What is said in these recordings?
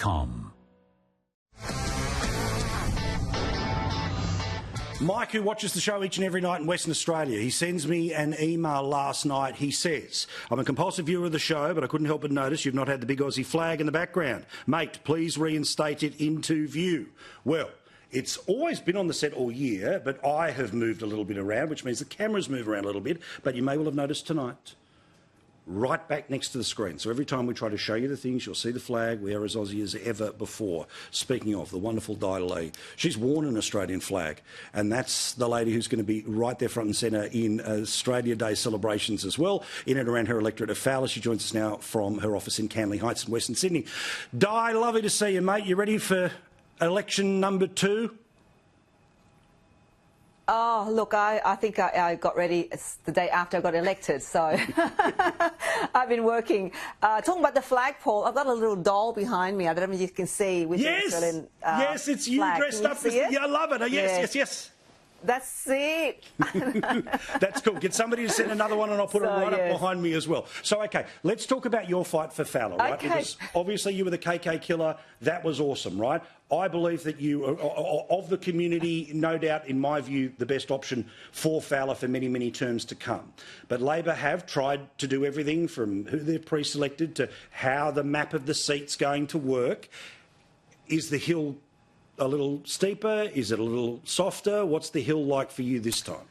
electoral.com. Mike, who watches the show each and every night in Western Australia, he sends me an email last night. He says, I'm a compulsive viewer of the show, but I couldn't help but notice you've not had the big Aussie flag in the background. Mate, please reinstate it into view. Well, it's always been on the set all year, but I have moved a little bit around, which means the cameras move around a little bit. But you may well have noticed tonight, right back next to the screen. So every time we try to show you the things, you'll see the flag. We are as Aussie as ever before. Speaking of the wonderful Dai Le, she's worn an Australian flag, and that's the lady who's going to be right there front and centre in Australia Day celebrations as well, in and around her electorate of Fowler. She joins us now from her office in Canley Heights in Western Sydney. Dai, lovely to see you, mate. You ready for election number 2? Oh, look, I think I got ready the day after I got elected, so I've been working. Talking about the flagpole, I've got a little doll behind me. I don't know if you can see with the Australian yes, it's you flag. dressed up. Yeah, I love it. Yes. That's it. That's cool. Get somebody to send another one and I'll put it right up behind me as well. So, OK, let's talk about your fight for Fowler, right? Okay. Because obviously you were the KK killer. That was awesome, right? I believe that you, of the community, no doubt, in my view, the best option for Fowler for many, many terms to come. But Labor have tried to do everything from who they've pre-selected to how the map of the seat's going to work. Is the hill a little steeper? Is it a little softer? What's the hill like for you this time?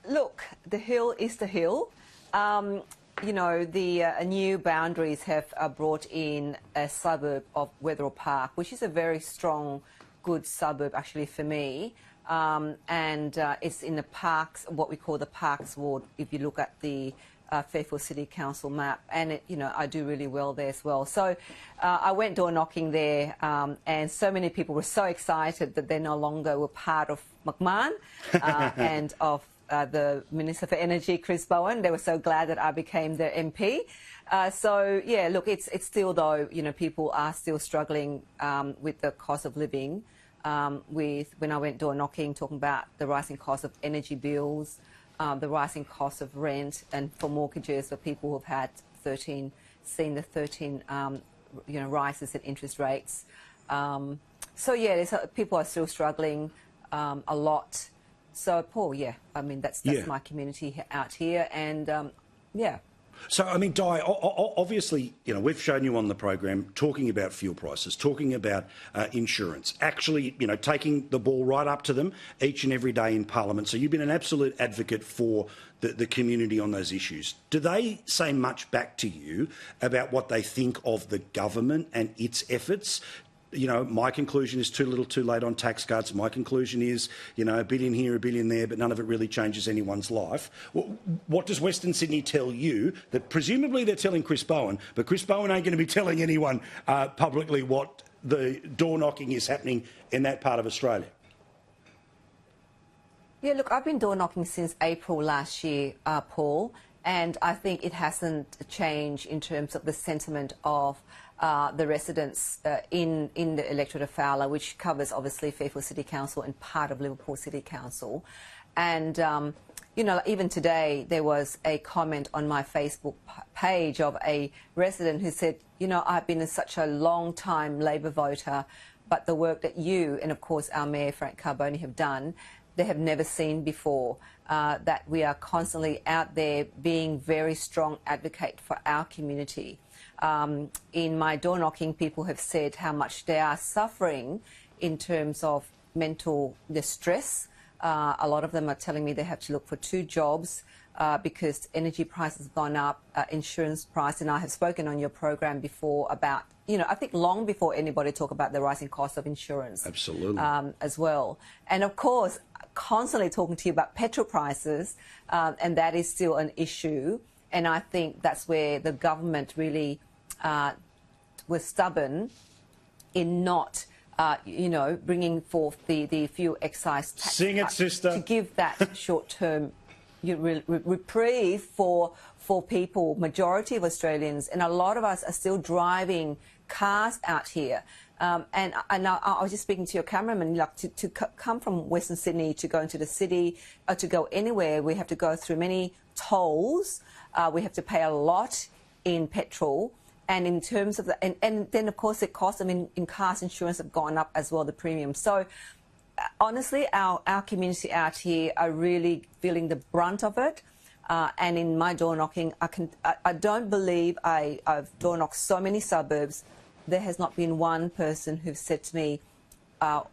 Look, the hill is the hill. You know, the new boundaries have brought in a suburb of Wetherill Park, which is a very strong, good suburb actually for me. And it's in the Parks, what we call the Parks ward, if you look at the Fairfield City Council map, and you know, I do really well there as well. So I went door knocking there, and so many people were so excited that they no longer were part of McMahon and of the Minister for Energy, Chris Bowen. They were so glad that I became their MP. So yeah, look, it's still though, you know, people are still struggling with the cost of living. When I went door knocking, talking about the rising cost of energy bills, the rising cost of rent, and for mortgages for people who've had seen the 13 rises in interest rates. So yeah, people are still struggling a lot. So Paul, yeah, I mean that's my community out here, and yeah. So, I mean, Dai, obviously, you know, we've shown you on the program talking about fuel prices, talking about insurance, actually, you know, taking the ball right up to them each and every day in Parliament. So you've been an absolute advocate for the community on those issues. Do they say much back to you about what they think of the government and its efforts? You know, my conclusion is too little too late on tax cuts. My conclusion is, you know, a billion here, a billion there, but none of it really changes anyone's life. What does Western Sydney tell you that presumably they're telling Chris Bowen, but Chris Bowen ain't going to be telling anyone publicly what the door knocking is happening in that part of Australia? Yeah, look, I've been door knocking since April last year, Paul, and I think it hasn't changed in terms of the sentiment of the residents in the electorate of Fowler, which covers obviously Fairfield City Council and part of Liverpool City Council. And, you know, even today there was a comment on my Facebook page of a resident who said, you know, I've been such a long time Labor voter, but the work that you and, of course, our Mayor Frank Carbone have done, they have never seen before, that we are constantly out there being very strong advocate for our community. In my door knocking, people have said how much they are suffering in terms of mental distress. A lot of them are telling me they have to look for 2 jobs because energy prices have gone up, insurance price, and I have spoken on your program before about, you know, I think long before anybody talk about the rising cost of insurance. Absolutely. As well. And of course, constantly talking to you about petrol prices, and that is still an issue. And I think that's where the government really was stubborn in not, you know, bringing forth the fuel excise tax. Sing it, sister. To give that short-term reprieve for people, majority of Australians, and a lot of us are still driving cars out here. And I was just speaking to your cameraman, like to come from Western Sydney to go into the city, or to go anywhere, we have to go through many tolls. We have to pay a lot in petrol. And in terms of and then of course the cost, I mean, in cars insurance have gone up as well, the premium. So honestly, our community out here are really feeling the brunt of it. And in my door knocking, I don't believe I've door knocked so many suburbs. There has not been one person who's said to me,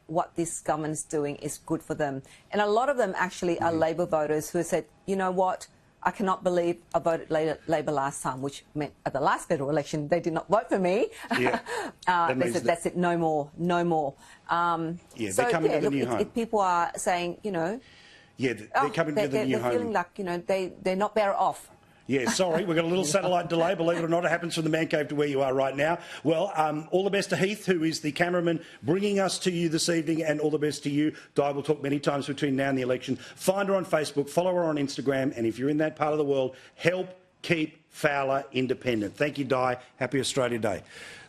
what this government is doing is good for them. And a lot of them actually are Labor voters who have said, you know what, I cannot believe I voted Labor last time, which meant at the last federal election they did not vote for me. Yeah. They said, that's it, no more, no more. They're coming to the new home. People are saying, you know... Yeah, they're coming to the new home. They're feeling like, you know, they're not better off. Yeah, sorry, we've got a little satellite delay. Believe it or not, it happens from the man cave to where you are right now. Well, all the best to Heath, who is the cameraman bringing us to you this evening, and all the best to you. Di will talk many times between now and the election. Find her on Facebook, follow her on Instagram, and if you're in that part of the world, help keep Fowler independent. Thank you, Di. Happy Australia Day.